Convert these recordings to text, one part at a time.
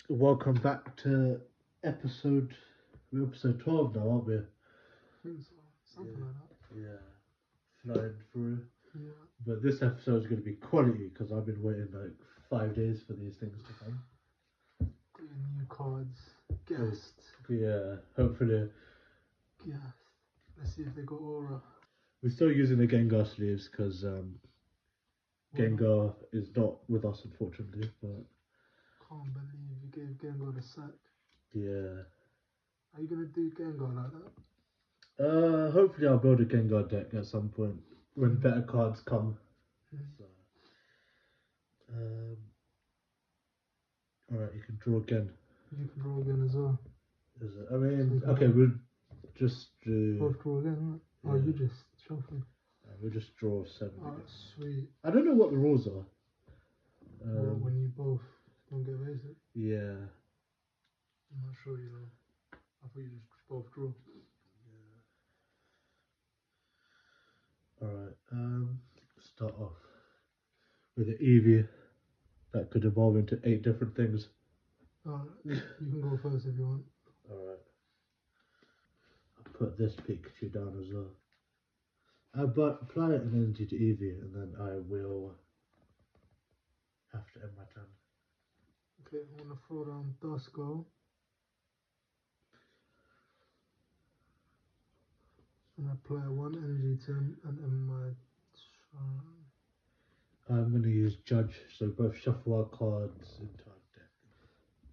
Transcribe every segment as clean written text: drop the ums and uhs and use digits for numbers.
Welcome back to episode we're episode 12 now, aren't we? think so. Something Yeah. like that. Yeah, flying through. Yeah. But this episode is going to be quality because I've been waiting like 5 days for these things to come. Got your new cards. Guest. Yeah, hopefully. Guest. Let's see if they got aura. We're still using the Gengar sleeves because Gengar is not with us, unfortunately. But Can't believe you gave Gengar the sack. yeah. Are you gonna do Gengar like that? Hopefully I'll build a Gengar deck at some point when better cards come. So, all right, you can draw again. You can draw again as well. Is it? I mean, So okay, we'll just do. Both draw again, right? Oh, Yeah. you just shuffle. We'll just draw 7 Oh, again. sweet. I don't know what the rules are. When you both don't get basic? Yeah. I'm not sure, you know. I thought you just both draw. Alright, start off with the Eevee that could evolve into 8 different things. Alright, you can go first if you want. Alright. I'll put this Pikachu down as well. But apply an energy to Eevee and then I will have to end my turn. Okay, I'm gonna throw down Duskull. And apply 1 energy to him and end my turn. I'm going to use Judge, so both shuffle our cards into our deck.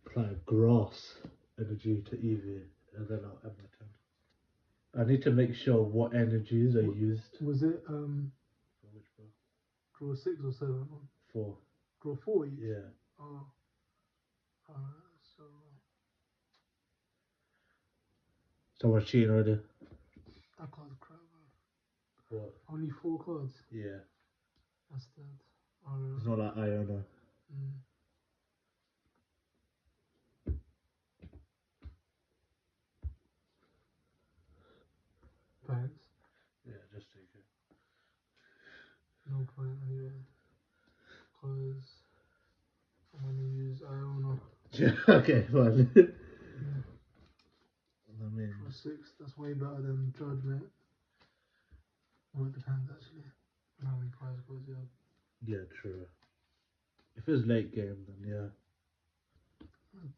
Apply Grass energy to Eevee and then I'll end my turn. I need to make sure what energies are used. Was it For which one? draw 6 or 7? 4. Draw 4 each? Yeah. Oh. Alright, so. Someone's cheating already. That card's crap, bro. What? Only 4 cards? Yeah. That's dead. Alright. It's not like Iona. Thanks. Yeah, just take it. No point anyway. Because I'm gonna use Iona. Yeah, okay, fine. I mean, Draw 6, that's way better than Judge, mate. Well, it depends actually. How many prize cards you have. yeah, true. If it's late game, then yeah.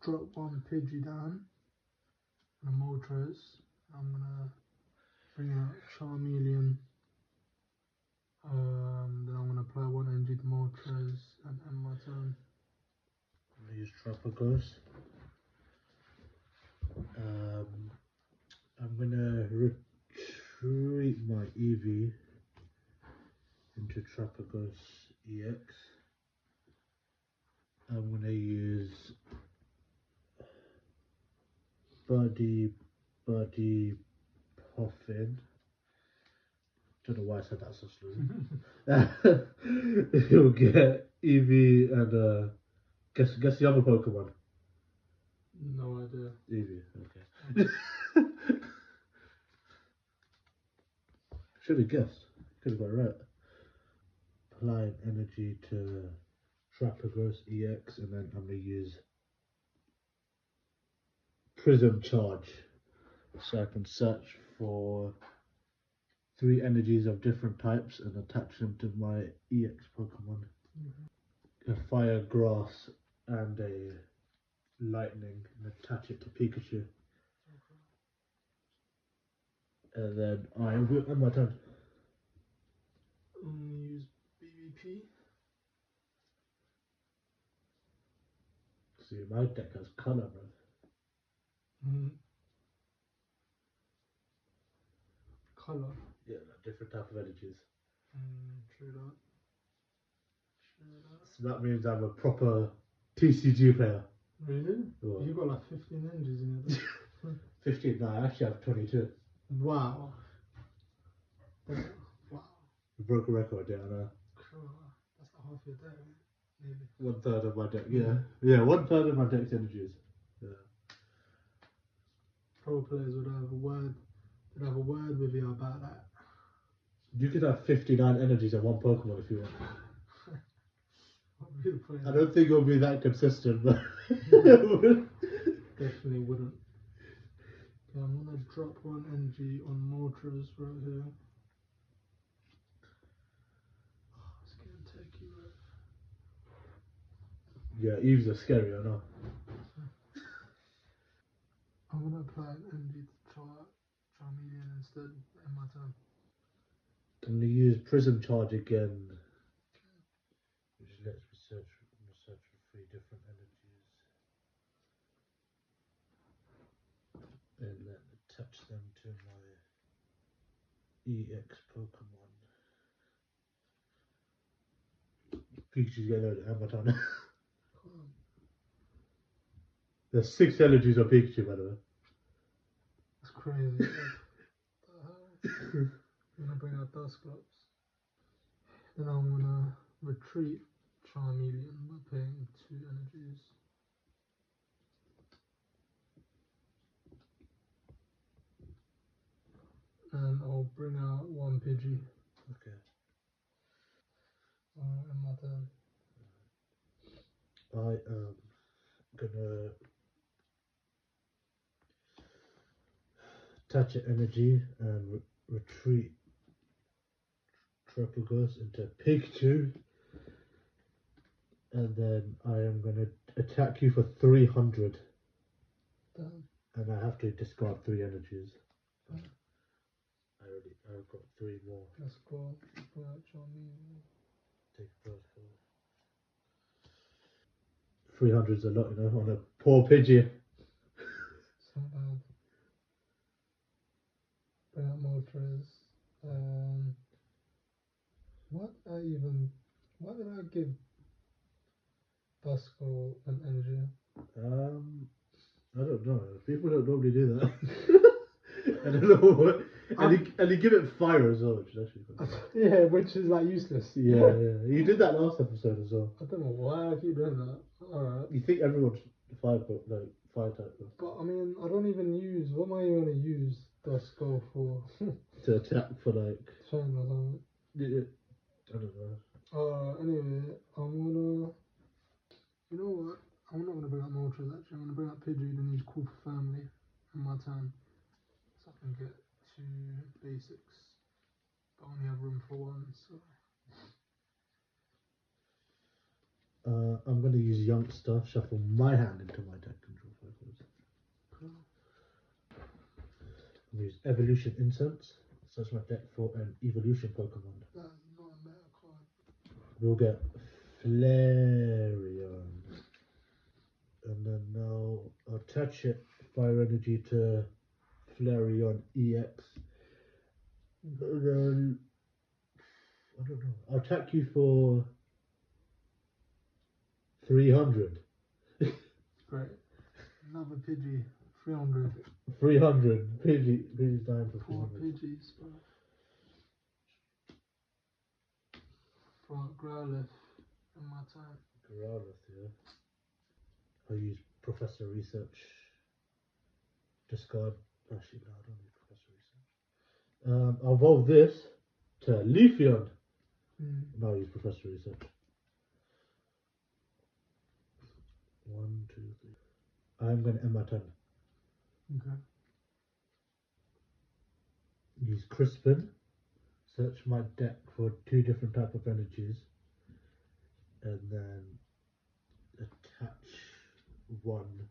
Drop 1 Pidgey down and a Moltres. I'm gonna bring out Charmeleon. Then I'm gonna apply 1 energy to Moltres and end my turn. I'm gonna use Tropicos. I'm gonna retreat my Eevee into Tropicos EX. I'm gonna use Buddy Puffin. Don't know why I said that so slowly. You'll get Eevee and guess the other Pokemon. No idea. Eevee, okay. Should have guessed. Could have got it right. Applying energy to Trapagos EX, and then I'm gonna use Prism Charge, so I can search for 3 energies of different types and attach them to my EX Pokemon. A Fire, Grass, and a Lightning, and attach it to Pikachu. And then I will end my turn. I'm gonna use BBP. See, my deck has colour, bro. Colour. Yeah, like different type of energies. True that. So that means I'm a proper TCG player. Really? What? You got like 15 energies in your deck. 15? No, I actually have 22. Wow. Wow. We broke a record, yeah, I know. Cool. That's like half your deck, maybe. 1/3 of my deck, yeah. Yeah, 1/3 of my deck's energies. Yeah. Pro players would have a word with you about that. You could have 59 energies in one Pokemon if you want. We'll play I that. don't think it'll be that consistent, but Definitely wouldn't. Yeah, I'm gonna drop one energy on Moltres right here. It's getting techie, right? yeah, Eve's are scary, I know. I'm gonna apply an energy to Charmeleon instead in my turn. I'm gonna use Prism Charge again, which lets me search for 3 different energies, and then attach them to my EX Pokemon. Pikachu's getting loaded, how much on There's 6 energies on Pikachu, by the way. That's crazy. What the hell? I'm gonna bring out Dusclops. Then I'm gonna retreat Charmeleon by paying 2 energies. And I'll bring out 1 Pidgey. Okay. In my turn. I am gonna attach an energy and retreat Tropius into Pikachu, and then I am gonna attack you for 300. Done. And I have to discard 3 energies. Done. I've got 3 more. Let's go. Right, Charmeleon. Take a first card. 300 is a lot, you know, on a poor Pidgey. It's not bad. Bring out Moltres. Why did I give Duskull an energy? I don't know. People don't normally do that. I don't know what. And you give it fire as well, which is actually quite cool. Yeah, which is like useless. Yeah. You did that last episode as well. I don't know why I keep doing that. Alright. You think everyone's fire type, But I mean, I don't even use. What am I even gonna use Duskull for? to attack for like. Chain or something. Yeah, I don't know. Anyway, I'm gonna. You know what? I'm not gonna bring up Moltres actually. I'm gonna bring up Pidgey, then use Call for Family in my turn. So I can get 2 basics. But I only have room for 1, so. I'm going to use Youngster, shuffle my hand into my deck control focus. Cool. Use Evolution Incense, search my deck for an Evolution Pokemon. That's not a meta card. We'll get Flareon. And then now I'll attach it, Fire Energy to Flareon EX. And then, I don't know, I'll attack you for 300. Great. Another Pidgey. 300. 300. Pidgey's dying for 4 300. Pidgeys, bro. For Growlithe in my turn. Growlithe, yeah. I'll use Professor Research. Discard. Actually, no, I don't need Professor Research. I'll evolve this to Leafeon. Now I'll use Professor Research. 1, 2, 3. I'm going to end my turn. Okay. Use Crispin. Search my deck for 2 different type of energies. And then attach 1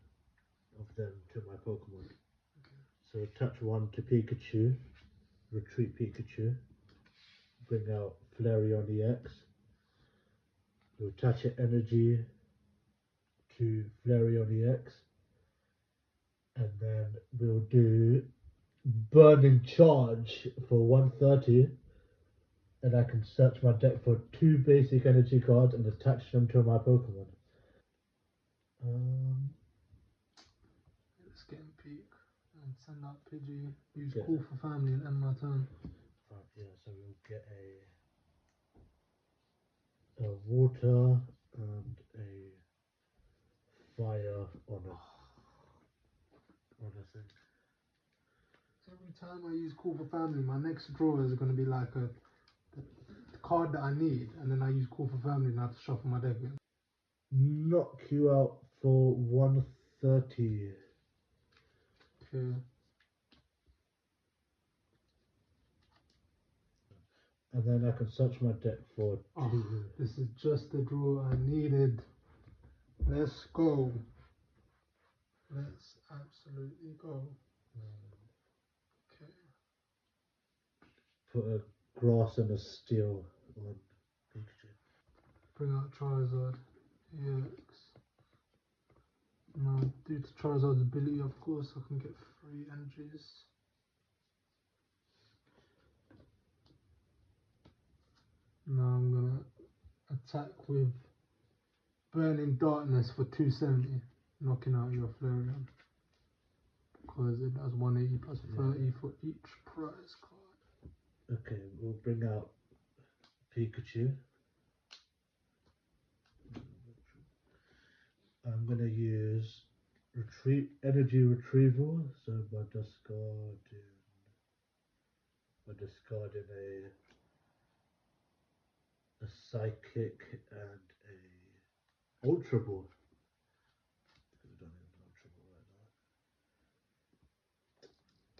of them to my Pokemon. Okay. So attach 1 to Pikachu. Retreat Pikachu. Bring out Flareon EX. We'll attach an energy to Flareon EX. And then we'll do Burning Charge for 130. And I can search my deck for 2 basic energy cards and attach them to my Pokemon. Let's get in peak and send out Pidgey. Use Yeah. Call for Family and end my turn. Right, yeah, so we'll get a water and a fire on a thing. Every time I use Call for Family, my next draw is going to be like the card that I need, and then I use Call for Family and I have to shuffle my deck in. knock you out for 130. Okay. And then I can search my deck for Oh, 2. this is just the draw I needed. Let's go. Let's absolutely go. Okay. Put a grass and a steel on Pikachu. Bring out Charizard. EX. Now, due to Charizard's ability, of course, I can get 3 energies. Now I'm gonna attack with Burning Darkness for 270, knocking out your Flareon. Because it does 180 plus 30 for each prize card. Okay, we'll bring out Pikachu. I'm gonna use energy retrieval, so by discarding a psychic and a ultra ball. We don't need an ultra ball right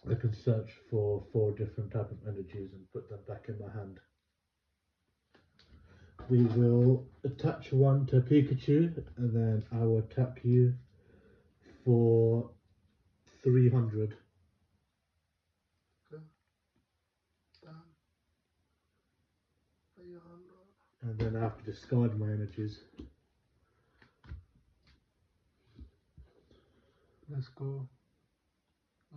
now. I can search for 4 different type of energies and put them back in my hand. We will attach one to Pikachu, and then I will attack you for 300. Okay. Damn. 300. And then I have to discard my energies. Let's go.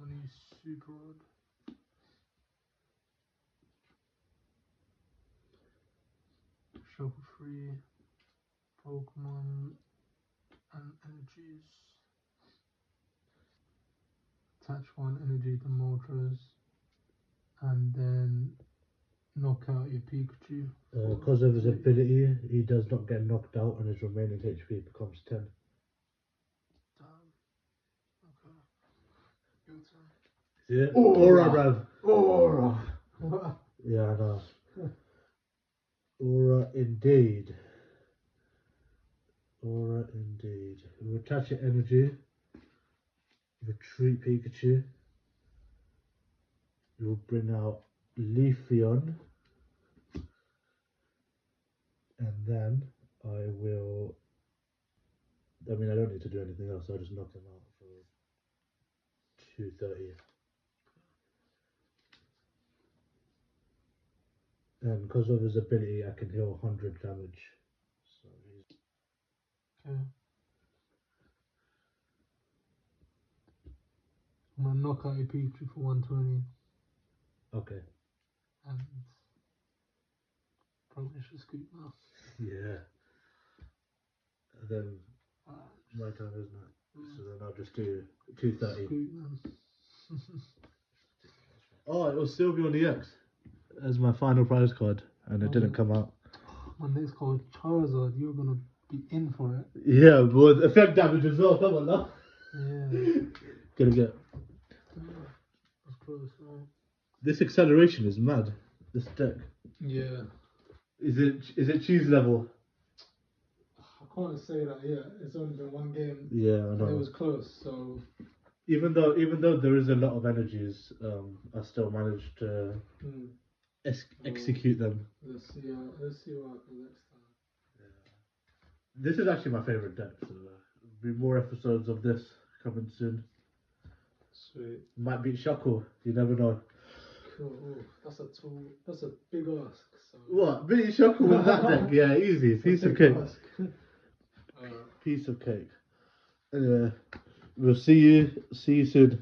Only Super Rod. Shuffle 3 Pokemon and energies. Attach 1 energy to Moltres. And then knock out your Pikachu. Because of his ability, he does not get knocked out and his remaining HP becomes 10. Damn. Okay. Your turn. Yeah? Aura, bruv. Aura. Yeah, I know. Aura indeed. Aura indeed. We attach your energy. Retreat Pikachu. You'll bring out Leafeon. And then I will... I mean, I don't need to do anything else. I'll just knock him out for 230. And because of his ability, I can heal 100 damage. So he's... Okay. I'm gonna knock out your Pikachu for 120. Okay. And probably should scoop now. Yeah. And then my turn, isn't it? So then I'll just do 230. Scoop then. Oh, it was Sylveon EX as my final prize card, and it didn't come out. My next card, Charizard, you're gonna be in for it. Yeah, but effect damage as well. Come on now. Yeah. Gonna get. That's close, right? This acceleration is mad. This deck. Yeah. Is it cheese level? I can't say that yet. It's only been 1 game. Yeah, I know. And it was close, so. Even though there is a lot of energies, I still managed to execute them. Let's see what happens next time. Yeah. This is actually my favorite deck, so there'll be more episodes of this coming soon. Sweet. Might beat Shuckle, you never know. Cool. That's a big ask. So. What? Beat Shuckle with that deck? Yeah, easy. Piece of cake. Piece of cake. Anyway, we'll see you soon.